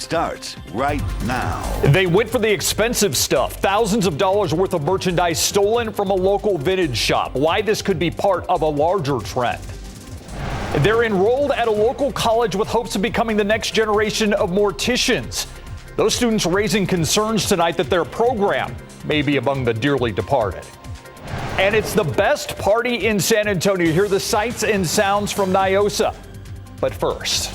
starts right now. They went for the expensive stuff. Thousands of dollars worth of merchandise stolen from a local vintage shop. Why this could be part of a larger trend. They're enrolled at a local college with hopes of becoming the next generation of morticians. Those students raising concerns tonight that their program may be among the dearly departed. And it's the best party in San Antonio. Hear the sights and sounds from NIOSA. But first,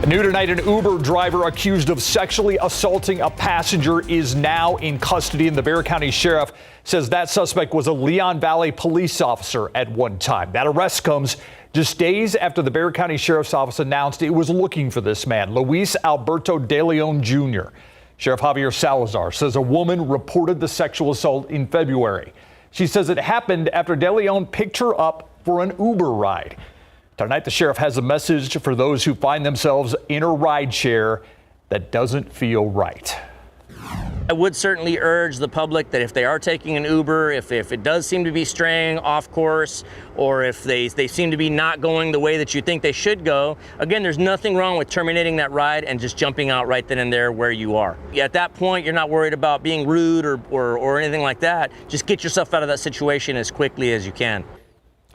new tonight, an Uber driver accused of sexually assaulting a passenger is now in custody, and the Bexar County Sheriff says that suspect was a Leon Valley police officer at one time. That arrest comes just days after the Bexar County Sheriff's Office announced it was looking for this man, Luis Alberto De Leon Jr. Sheriff Javier Salazar says a woman reported the sexual assault in February. She says it happened after De Leon picked her up for an Uber ride. Tonight, the sheriff has a message for those who find themselves in a ride share that doesn't feel right. I would certainly urge the public that if they are taking an Uber, if it does seem to be straying off course, or if they seem to be not going the way that you think they should go, again, there's nothing wrong with terminating that ride and just jumping out right then and there where you are. At that point, you're not worried about being rude or anything like that. Just get yourself out of that situation as quickly as you can.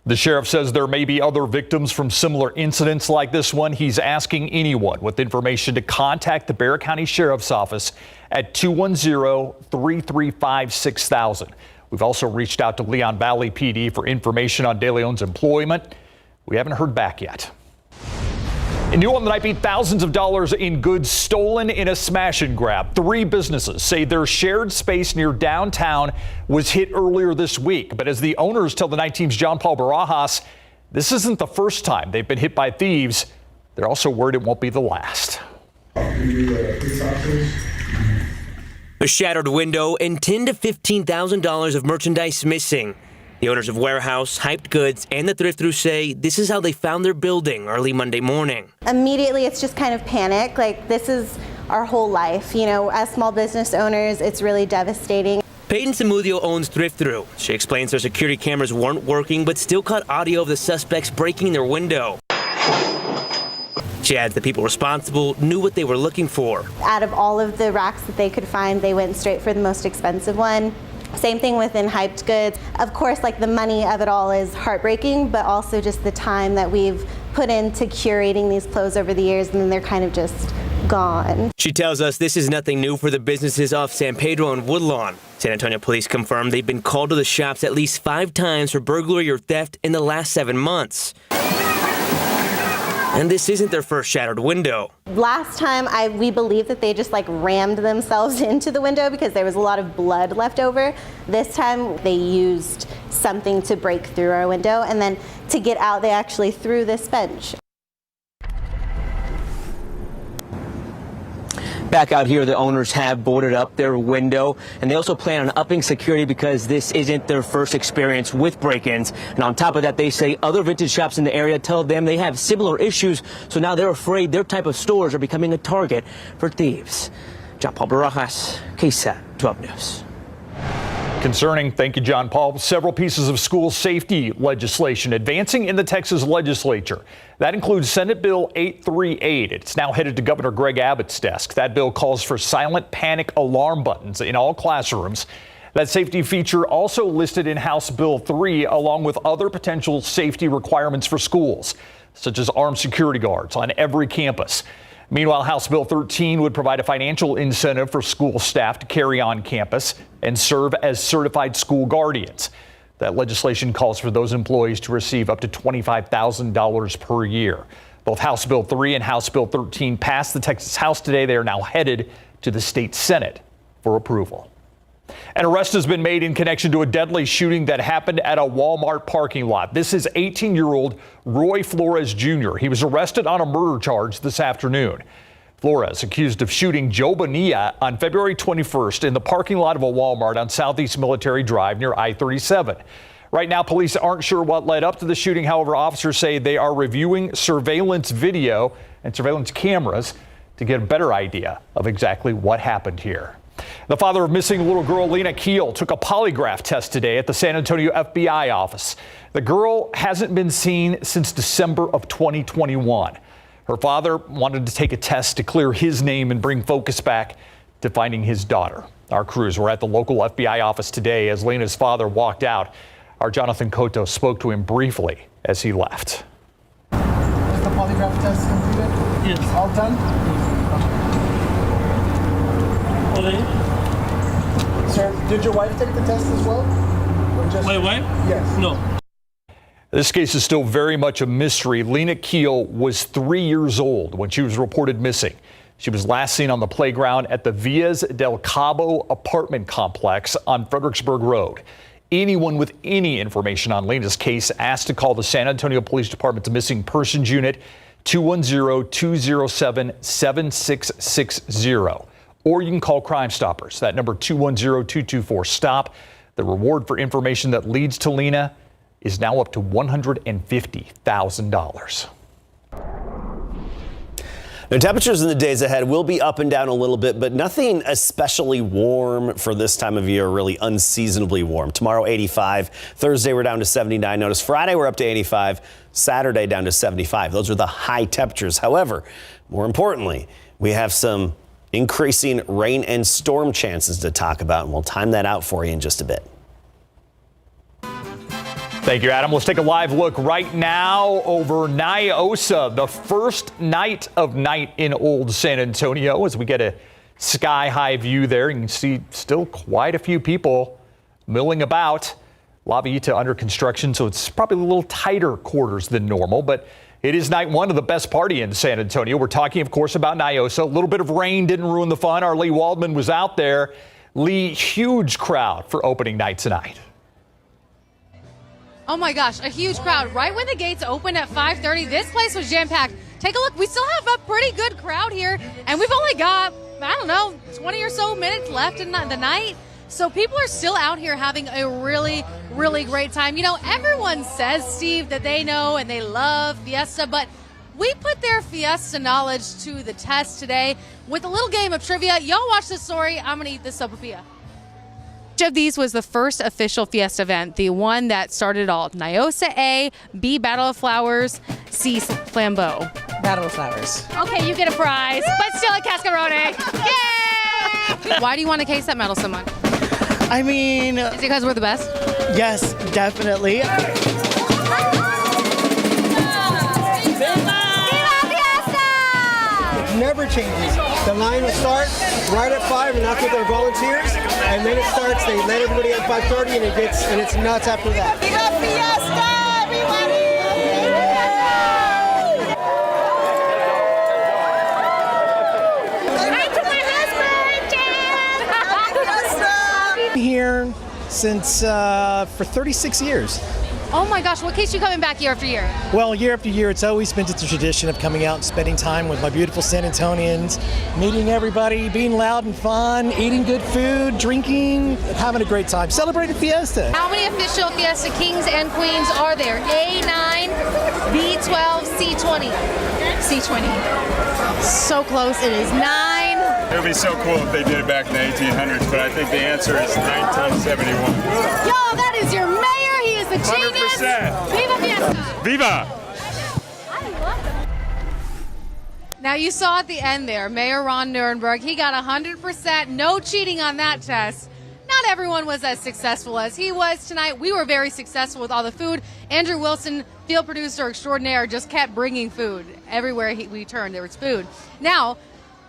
The sheriff says there may be other victims from similar incidents like this one. He's asking anyone with information to contact the Bexar County Sheriff's Office at 210-335-6000. We've also reached out to Leon Valley PD for information on De Leon's employment. We haven't heard back yet. And new on the Nightbeat, thousands of dollars in goods stolen in a smash and grab. 3 businesses say their shared space near downtown was hit earlier this week. But as the owners tell the Night Team's John Paul Barajas, this isn't the first time they've been hit by thieves. They're also worried it won't be the last. A shattered window and $10,000 to $15,000 of merchandise missing. The owners of Warehouse, Hyped Goods, and the thrift-through say this is how they found their building early Monday morning. Immediately, it's just kind of panic. Like, this is our whole life. You know, as small business owners, it's really devastating. Peyton Samudio owns Thrift-Through. She explains their security cameras weren't working, but still caught audio of the suspects breaking their window. She adds the people responsible knew what they were looking for. Out of all of the racks that they could find, they went straight for the most expensive one. Same thing within Hyped Goods. Of course, like, the money of it all is heartbreaking, but also just the time that we've put into curating these clothes over the years, and then they're kind of just gone. She tells us this is nothing new for the businesses off San Pedro and Woodlawn. San Antonio police confirmed they've been called to the shops at least 5 times for burglary or theft in the last 7 months. And this isn't their first shattered window. Last time, we believe that they just rammed themselves into the window because there was a lot of blood left over. This time, they used something to break through our window, and then to get out, they actually threw this bench. Back out here, the owners have boarded up their window, and they also plan on upping security because this isn't their first experience with break-ins. And on top of that, they say other vintage shops in the area tell them they have similar issues, so now they're afraid their type of stores are becoming a target for thieves. John Paul Barajas, KSAT 12 News. Concerning, thank you, John Paul, several pieces of school safety legislation advancing in the Texas legislature. That includes Senate Bill 838. It's now headed to Governor Greg Abbott's desk. That bill calls for silent panic alarm buttons in all classrooms. That safety feature also listed in House Bill 3, along with other potential safety requirements for schools, such as armed security guards on every campus. Meanwhile, House Bill 13 would provide a financial incentive for school staff to carry on campus and serve as certified school guardians. That legislation calls for those employees to receive up to $25,000 per year. Both House Bill 3 and House Bill 13 passed the Texas House today. They are now headed to the state Senate for approval. An arrest has been made in connection to a deadly shooting that happened at a Walmart parking lot. This is 18-year-old Roy Flores Jr. He was arrested on a murder charge this afternoon. Flores accused of shooting Joe Bonilla on February 21st in the parking lot of a Walmart on Southeast Military Drive near I-37. Right now, police aren't sure what led up to the shooting. However, officers say they are reviewing surveillance video and surveillance cameras to get a better idea of exactly what happened here. The father of missing little girl Lena Keel took a polygraph test today at the San Antonio FBI office. The girl hasn't been seen since December of 2021. Her father wanted to take a test to clear his name and bring focus back to finding his daughter. Our crews were at the local FBI office today as Lena's father walked out. Our Jonathan Cotto spoke to him briefly as he left. Is the polygraph test completed? Yes. All done? Sir, did your wife take the test as well? Or just... My wife? Yes. No. This case is still very much a mystery. Lena Keel was 3 years old when she was reported missing. She was last seen on the playground at the Villas del Cabo apartment complex on Fredericksburg Road. Anyone with any information on Lena's case asked to call the San Antonio Police Department's Missing Persons Unit, 210-207-7660. Or you can call Crime Stoppers. That number, 210-224-STOP. The reward for information that leads to Lena is now up to $150,000. Now, temperatures in the days ahead will be up and down a little bit, but nothing especially warm for this time of year, really unseasonably warm. Tomorrow, 85. Thursday, we're down to 79. Notice Friday, we're up to 85. Saturday, down to 75. Those are the high temperatures. However, more importantly, we have some increasing rain and storm chances to talk about, and we'll time that out for you in just a bit. Thank you, Adam. Let's take a live look right now over NIOSA, the first night of night in Old San Antonio, as we get a sky-high view there. You can see still quite a few people milling about. La Vita under construction, so it's probably a little tighter quarters than normal, but it is night one of the best party in San Antonio. We're talking, of course, about NIOSA. A little bit of rain didn't ruin the fun. Our Lee Waldman was out there. Lee, huge crowd for opening night tonight. Oh my gosh, a huge crowd. Right when the gates opened at 5:30, this place was jam-packed. Take a look. We still have a pretty good crowd here, and we've only got, 20 or so minutes left in the night. So people are still out here having a really, really great time. You know, everyone says, Steve, that they know and they love Fiesta, but we put their Fiesta knowledge to the test today with a little game of trivia. Y'all watch this story. I'm going to eat this sopapilla. Which of these was the first official Fiesta event? The one that started it all. NIOSA A, B, Battle of Flowers, C, Flambeau. Battle of Flowers. Okay, you get a prize, but still a cascarone. Yay! Why do you want a KSAT medal so much? I mean... Is it because we're the best? Yes, definitely. Never changes. The line will start right at 5, and that's with their volunteers. And then it starts. They let everybody at 5:30, and it's nuts after that. Viva Fiesta, everybody! Here since for 36 years. Oh my gosh, what keeps you coming back year after year? Well, year after year, it's always been just a tradition of coming out and spending time with my beautiful San Antonians, meeting everybody, being loud and fun, eating good food, drinking, having a great time, celebrating Fiesta. How many official Fiesta kings and queens are there? A9, B12, C20. C20. So close, it is 9. It would be so cool if they did it back in the 1800s, but I think the answer is 1971. Yo, that is your mayor. He is the genius. 100%. Viva Fiesta. Viva! I love that. Now you saw at the end there, Mayor Ron Nirenberg, he got 100%, no cheating on that test. Not everyone was as successful as he was tonight. We were very successful with all the food. Andrew Wilson, field producer extraordinaire, just kept bringing food. Everywhere we turned, there was food. Now,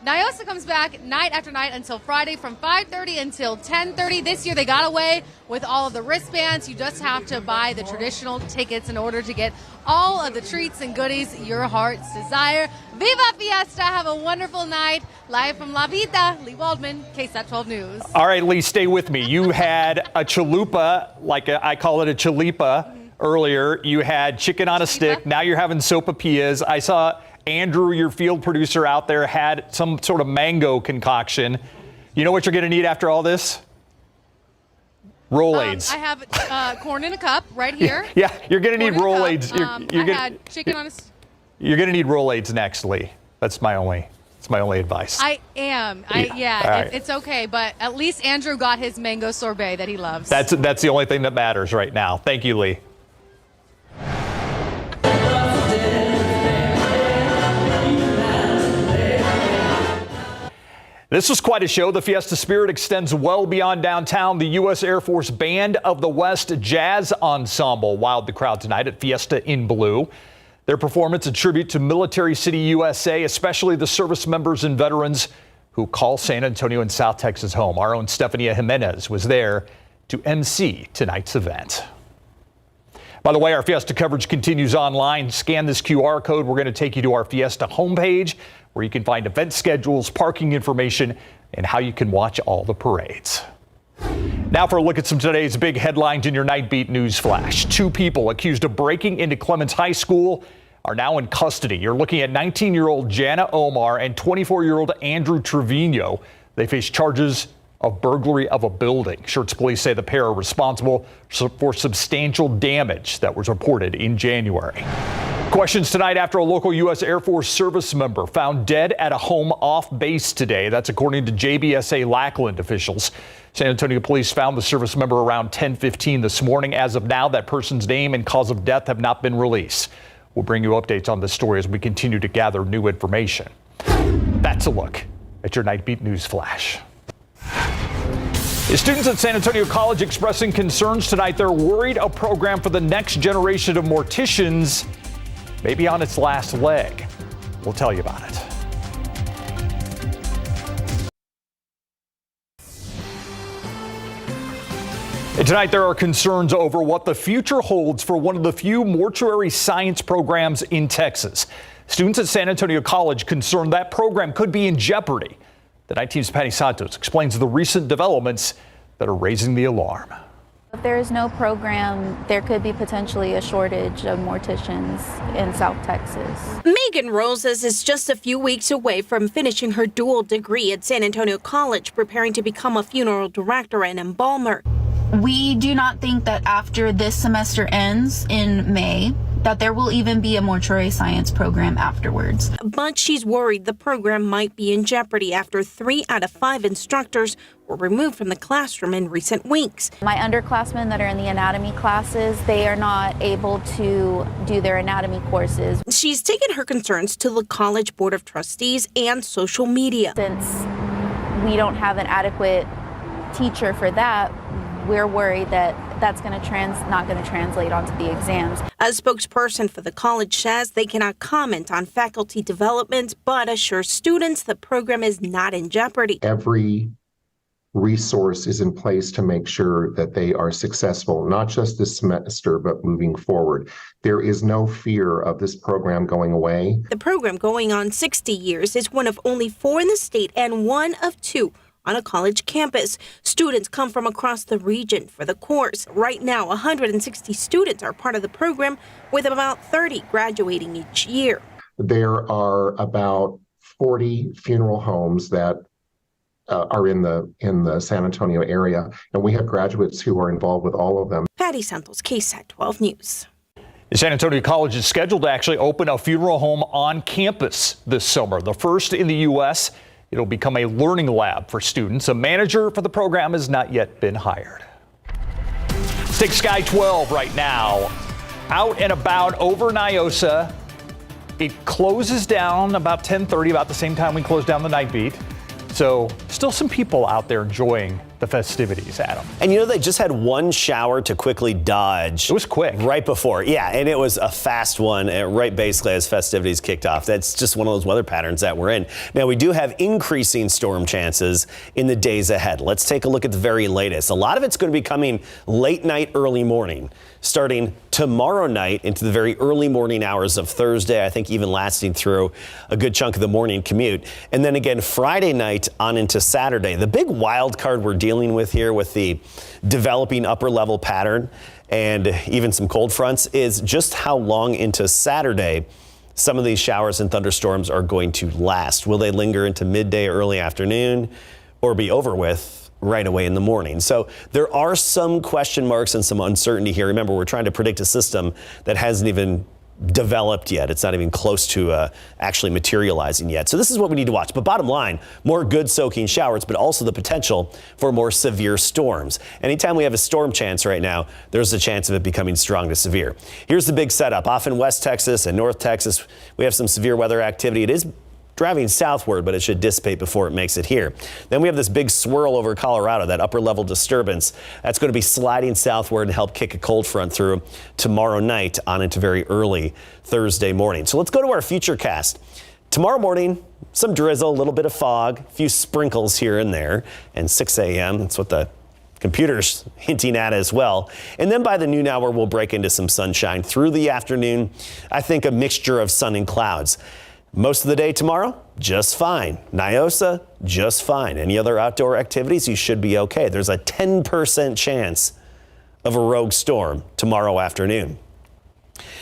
NIOSA comes back night after night until Friday from 5:30 until 10:30. This year they got away with all of the wristbands. You just have to buy the traditional tickets in order to get all of the treats and goodies your heart's desire. Viva Fiesta! Have a wonderful night. Live from La Vita, Lee Waldman, KSAT 12 News. All right, Lee, stay with me. You had a chalupa, I call it a chalipa earlier. You had chicken on a stick. Now you're having sopapillas. I saw Andrew, your field producer out there, had some sort of mango concoction. You know what you're going to need after all this? Rolaids. I have corn in a cup right here. Yeah, you're going to need Rolaids. Rolaids. I had chicken on a... You're going to need Rolaids next, Lee. That's my only advice. I am. Right. It's okay, but at least Andrew got his mango sorbet that he loves. That's the only thing that matters right now. Thank you, Lee. This was quite a show. The Fiesta spirit extends well beyond downtown. The U.S. Air Force Band of the West Jazz Ensemble wowed the crowd tonight at Fiesta in Blue. Their performance a tribute to Military City, USA, especially the service members and veterans who call San Antonio and South Texas home. Our own Stefania Jimenez was there to MC tonight's event. By the way, our Fiesta coverage continues online. Scan this QR code. We're going to take you to our Fiesta homepage, where you can find event schedules, parking information, and how you can watch all the parades. Now for a look at some of today's big headlines in your Nightbeat News Flash. 2 people accused of breaking into Clemens High School are now in custody. You're looking at 19-year-old Jana Omar and 24-year-old Andrew Trevino. They face charges of burglary of a building. Schertz police say the pair are responsible for substantial damage that was reported in January. Questions tonight after a local U.S. Air Force service member found dead at a home off base today. That's according to JBSA Lackland officials. San Antonio police found the service member around 10:15 this morning. As of now, that person's name and cause of death have not been released. We'll bring you updates on this story as we continue to gather new information. That's a look at your Nightbeat News Flash. Students at San Antonio College expressing concerns tonight. They're worried a program for the next generation of morticians may be on its last leg. We'll tell you about it. And tonight there are concerns over what the future holds for one of the few mortuary science programs in Texas. Students at San Antonio College concerned that program could be in jeopardy. The Night Team's Patty Santos explains the recent developments that are raising the alarm. If there is no program, there could be potentially a shortage of morticians in South Texas. Megan Rosas is just a few weeks away from finishing her dual degree at San Antonio College, preparing to become a funeral director and embalmer. We do not think that after this semester ends in May, that there will even be a mortuary science program afterwards. But she's worried the program might be in jeopardy after 3 out of 5 instructors were removed from the classroom in recent weeks. My underclassmen that are in the anatomy classes, they are not able to do their anatomy courses. She's taken her concerns to the College Board of Trustees and social media. Since we don't have an adequate teacher for that, we're worried that that's not going to translate onto the exams. A spokesperson for the college says they cannot comment on faculty developments, but assures students the program is not in jeopardy. Every resource is in place to make sure that they are successful, not just this semester, but moving forward. There is no fear of this program going away. The program, going on 60 years, is one of only 4 in the state and one of 2 on a college campus. Students come from across the region for the course. Right now, 160 students are part of the program, with about 30 graduating each year. There are about 40 funeral homes that are in the San Antonio area, and we have graduates who are involved with all of them. Patty Santos, KSAT 12 News. San Antonio College is scheduled to actually open a funeral home on campus this summer, the first in the U.S. It'll become a learning lab for students. A manager for the program has not yet been hired. Take Sky 12 right now. Out and about over NIOSA. It closes down about 10:30, about the same time we close down the Nightbeat. So still some people out there enjoying the festivities, Adam. And you know, they just had one shower to quickly dodge. It was quick. Right before. Yeah, and it was a fast one right basically as festivities kicked off. That's just one of those weather patterns that we're in. Now, we do have increasing storm chances in the days ahead. Let's take a look at the very latest. A lot of it's going to be coming late night, early morning, starting tomorrow night into the very early morning hours of Thursday, I think even lasting through a good chunk of the morning commute. And then again, Friday night on into Saturday. The big wild card we're dealing with here with the developing upper level pattern and even some cold fronts is just how long into Saturday some of these showers and thunderstorms are going to last. Will they linger into midday, early afternoon, or be over with right away in the morning? So there are some question marks and some uncertainty here. Remember, we're trying to predict a system that hasn't even developed yet. It's not even close to actually materializing yet. So this is what we need to watch. But bottom line, more good soaking showers, but also the potential for more severe storms. Anytime we have a storm chance right now, there's a chance of it becoming strong to severe. Here's the big setup. Off in West Texas and North Texas, we have some severe weather activity. It is driving southward, but it should dissipate before it makes it here. Then we have this big swirl over Colorado, that upper level disturbance. That's going to be sliding southward and help kick a cold front through tomorrow night on into very early Thursday morning. So let's go to our futurecast. Tomorrow morning, some drizzle, a little bit of fog, a few sprinkles here and there, and 6 a.m. That's what the computer's hinting at as well. And then by the noon hour, we'll break into some sunshine. Through the afternoon, I think a mixture of sun and clouds. Most of the day tomorrow, just fine. NIOSA, just fine. Any other outdoor activities, you should be okay. There's a 10% chance of a rogue storm tomorrow afternoon.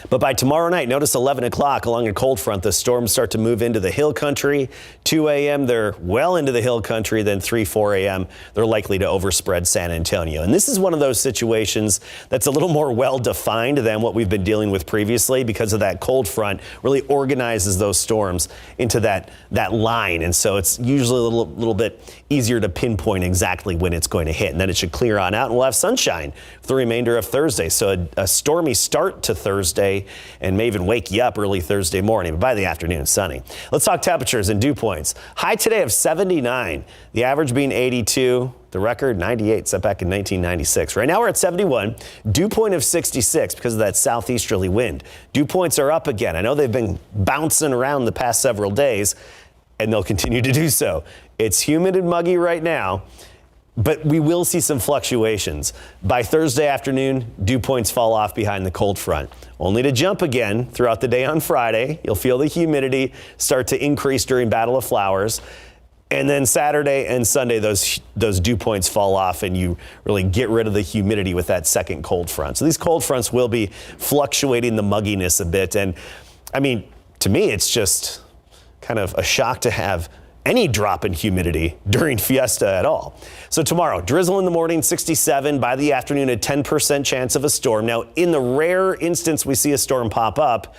But by tomorrow night, notice 11 o'clock along a cold front, the storms start to move into the hill country. 2 a.m., they're well into the hill country. Then 3, 4 a.m., they're likely to overspread San Antonio. And this is one of those situations that's a little more well-defined than what we've been dealing with previously, because of that cold front really organizes those storms into that line. And so it's usually a little bit easier to pinpoint exactly when it's going to hit. And then it should clear on out, and we'll have sunshine for the remainder of Thursday. So a stormy start to Thursday, and may even wake you up early Thursday morning, but by the afternoon, sunny. Let's talk temperatures and dew points. High today of 79, the average being 82, the record 98, set back in 1996. Right now we're at 71, dew point of 66 because of that southeasterly wind. Dew points are up again. I know they've been bouncing around the past several days, and they'll continue to do so. It's humid and muggy right now, but we will see some fluctuations. By Thursday afternoon, dew points fall off behind the cold front, only to jump again throughout the day on Friday. You'll feel the humidity start to increase during Battle of Flowers. And then Saturday and Sunday, those dew points fall off, and you really get rid of the humidity with that second cold front. So these cold fronts will be fluctuating the mugginess a bit. And I mean, to me, it's just kind of a shock to have any drop in humidity during Fiesta at all. So tomorrow, drizzle in the morning, 67. By the afternoon, a 10% chance of a storm. Now, in the rare instance we see a storm pop up,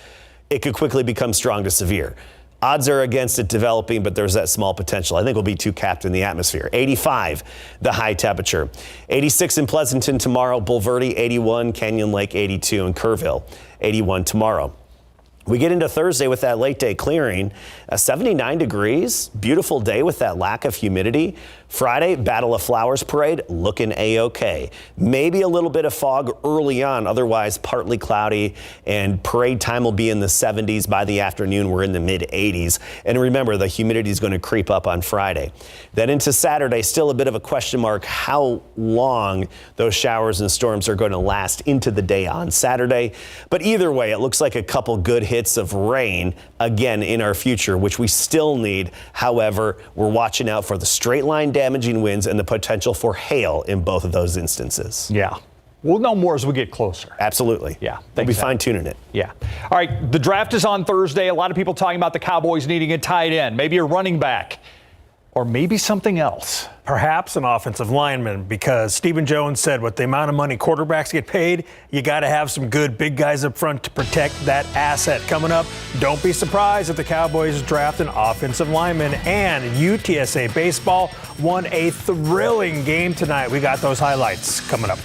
it could quickly become strong to severe. Odds are against it developing, but there's that small potential. I think we'll be too capped in the atmosphere. 85, the high temperature. 86 in Pleasanton tomorrow, Bulverde 81, Canyon Lake 82, and Kerrville 81 tomorrow. We get into Thursday with that late day clearing, 79 degrees, beautiful day with that lack of humidity. Friday, Battle of Flowers parade, looking A-OK. Maybe a little bit of fog early on, otherwise partly cloudy, and parade time will be in the 70s. By the afternoon, we're in the mid 80s. And remember, the humidity is going to creep up on Friday. Then into Saturday, still a bit of a question mark how long those showers and storms are going to last into the day on Saturday. But either way, it looks like a couple good hits of rain again in our future, which we still need. However, we're watching out for the straight line damaging winds and the potential for hail in both of those instances. Yeah. We'll know more as we get closer. Absolutely. Yeah. We'll be fine-tuning it. Yeah. All right. The draft is on Thursday. A lot of people talking about the Cowboys needing a tight end, maybe a running back, or maybe something else. Perhaps an offensive lineman, because Stephen Jones said with the amount of money quarterbacks get paid, you got to have some good big guys up front to protect that asset. Coming up, don't be surprised if the Cowboys draft an offensive lineman. And UTSA baseball won a thrilling game tonight. We got those highlights coming up.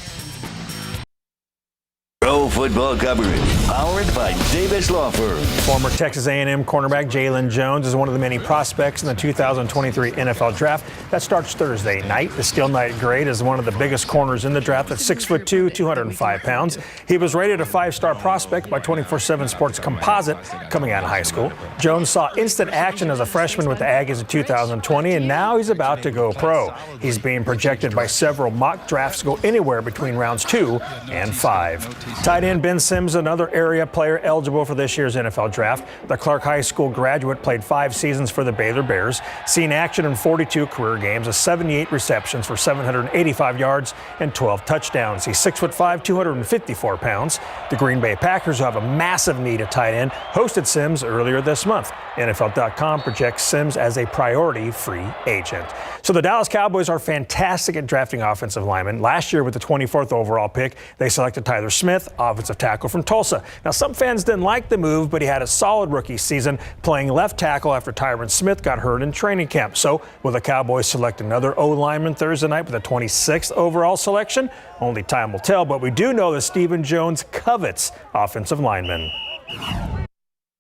Pro football coverage, powered by Davis Law Firm. Former Texas A&M cornerback Jalen Jones is one of the many prospects in the 2023 NFL Draft. That starts Thursday night. The Steel Knight grade is one of the biggest corners in the draft at 6'2", 205 pounds. He was rated a 5-star prospect by 24/7 Sports Composite coming out of high school. Jones saw instant action as a freshman with the Aggies in 2020, and now he's about to go pro. He's being projected by several mock drafts to go anywhere between rounds 2 and 5. Tight end Ben Sims, another area player eligible for this year's NFL Draft. The Clark High School graduate played 5 seasons for the Baylor Bears, seen action in 42 career games, 78 receptions for 785 yards and 12 touchdowns. He's 6'5", 254 pounds. The Green Bay Packers, who have a massive need at tight end, hosted Sims earlier this month. NFL.com projects Sims as a priority free agent. So the Dallas Cowboys are fantastic at drafting offensive linemen. Last year with the 24th overall pick, they selected Tyler Smith, offensive tackle from Tulsa. Now, some fans didn't like the move, but he had a solid rookie season playing left tackle after Tyron Smith got hurt in training camp. So will the Cowboys select another O-lineman Thursday night with a 26th overall selection? Only time will tell, but we do know that Stephen Jones covets offensive linemen.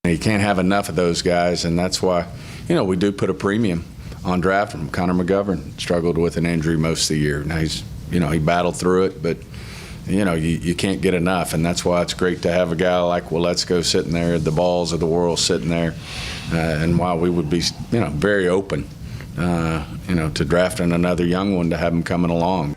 You can't have enough of those guys, and that's why we do put a premium on drafting. Connor McGovern struggled with an injury most of the year. Now he battled through it, but you can't get enough, and that's why it's great to have a guy like Waletzko sitting there, the balls of the world sitting there, and why we would be, very open, to drafting another young one to have him coming along.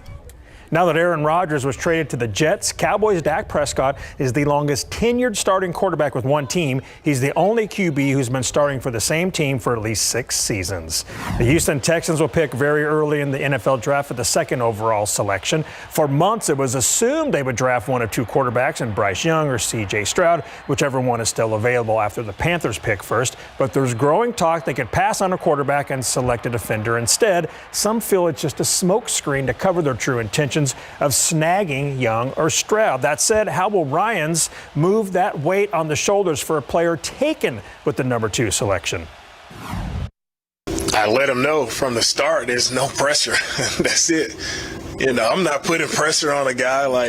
Now that Aaron Rodgers was traded to the Jets, Cowboys' Dak Prescott is the longest tenured starting quarterback with one team. He's the only QB who's been starting for the same team for at least 6 seasons. The Houston Texans will pick very early in the NFL draft at the 2nd overall selection. For months, it was assumed they would draft one of 2 quarterbacks in Bryce Young or C.J. Stroud, whichever one is still available after the Panthers pick first. But there's growing talk they could pass on a quarterback and select a defender instead. Some feel it's just a smokescreen to cover their true intentions of snagging Young or Stroud. That said, how will Ryans move that weight on the shoulders for a player taken with the number 2 selection? I let them know from the start there's no pressure. That's it. I'm not putting pressure on a guy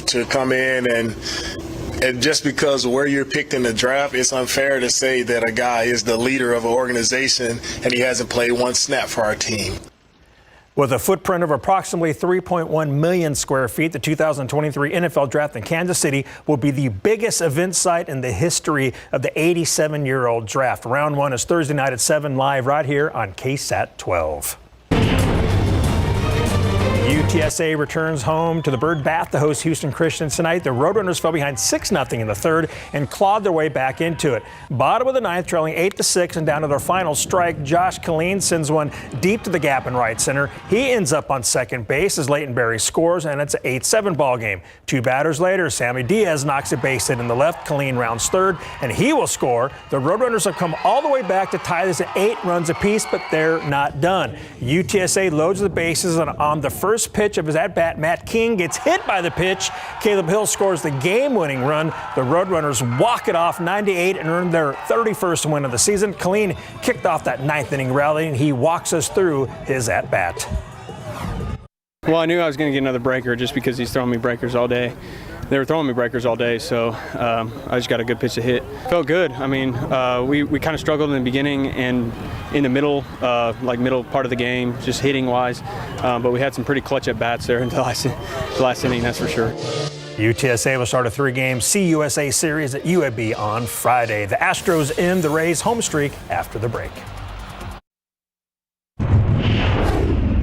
to come in and just because of where you're picked in the draft, it's unfair to say that a guy is the leader of an organization and he hasn't played one snap for our team. With a footprint of approximately 3.1 million square feet, the 2023 NFL Draft in Kansas City will be the biggest event site in the history of the 87-year-old draft. Round 1 is Thursday night at 7 live right here on KSAT 12. UTSA returns home to the Bird Bath to host Houston Christians tonight. The Roadrunners fell behind 6-0 in the 3rd and clawed their way back into it. Bottom of the 9th, trailing 8-6 and down to their final strike. Josh Killeen sends one deep to the gap in right center. He ends up on second base as Leighton Berry scores, and it's an 8-7 ball game. 2 batters later, Sammy Diaz knocks a base hit in the left. Killeen rounds 3rd, and he will score. The Roadrunners have come all the way back to tie this at 8 runs apiece, but they're not done. UTSA loads the bases on the first pitch of his at-bat. Matt King gets hit by the pitch. Caleb Hill scores the game-winning run. The Roadrunners walk it off 98 and earn their 31st win of the season. Killeen kicked off that 9th inning rally, and he walks us through his at-bat. Well, I knew I was going to get another breaker just because he's throwing me breakers all day. They were throwing me breakers all day, so I just got a good pitch to hit. Felt good. I mean, we kind of struggled in the beginning and in the middle part of the game, just hitting-wise. But we had some pretty clutch at-bats there until the last inning, that's for sure. UTSA will start a 3-game CUSA series at UAB on Friday. The Astros end the Rays' home streak after the break.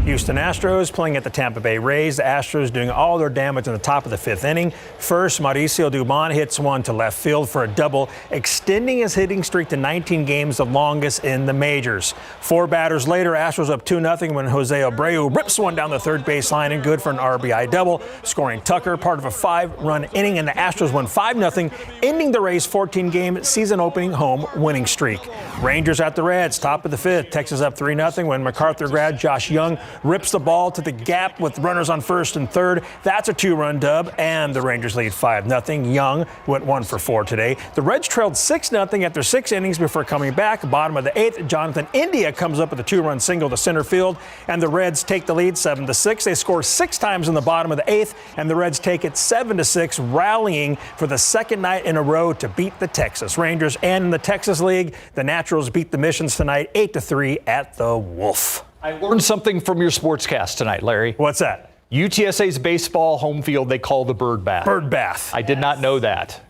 Houston Astros playing at the Tampa Bay Rays. The Astros doing all their damage in the top of the 5th inning. First, Mauricio Dubon hits one to left field for a double, extending his hitting streak to 19 games, the longest in the majors. 4 batters later, Astros up 2-0 when Jose Abreu rips one down the third baseline and good for an RBI double, scoring Tucker, part of a 5-run inning, and the Astros won 5-0, ending the Rays' 14-game season-opening home winning streak. Rangers at the Reds, top of the 5th. Texas up 3-0 when MacArthur grad Josh Young rips the ball to the gap with runners on first and third. That's a 2-run dub, and the Rangers lead 5-0. Young went 1 for 4 today. The Reds trailed 6-0 after 6 innings before coming back. Bottom of the 8th, Jonathan India comes up with a 2-run single to center field, and the Reds take the lead 7-6. They score 6 times in the bottom of the 8th, and the Reds take it 7-6, rallying for the 2nd night in a row to beat the Texas Rangers. And in the Texas League, the Naturals beat the Missions tonight 8-3 at the Wolf. I learned something from your sportscast tonight, Larry. What's that? UTSA's baseball home field they call the Bird Bath. Bird Bath. I did not know that.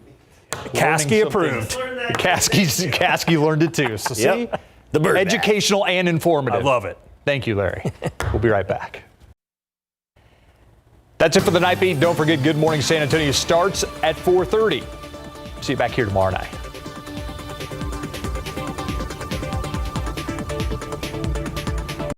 Caskey approved. Caskey learned it too. So see, the Bird educational Bath. And informative. I love it. Thank you, Larry. We'll be right back. That's it for the Night Beat. Don't forget, Good Morning San Antonio starts at 4:30. See you back here tomorrow night.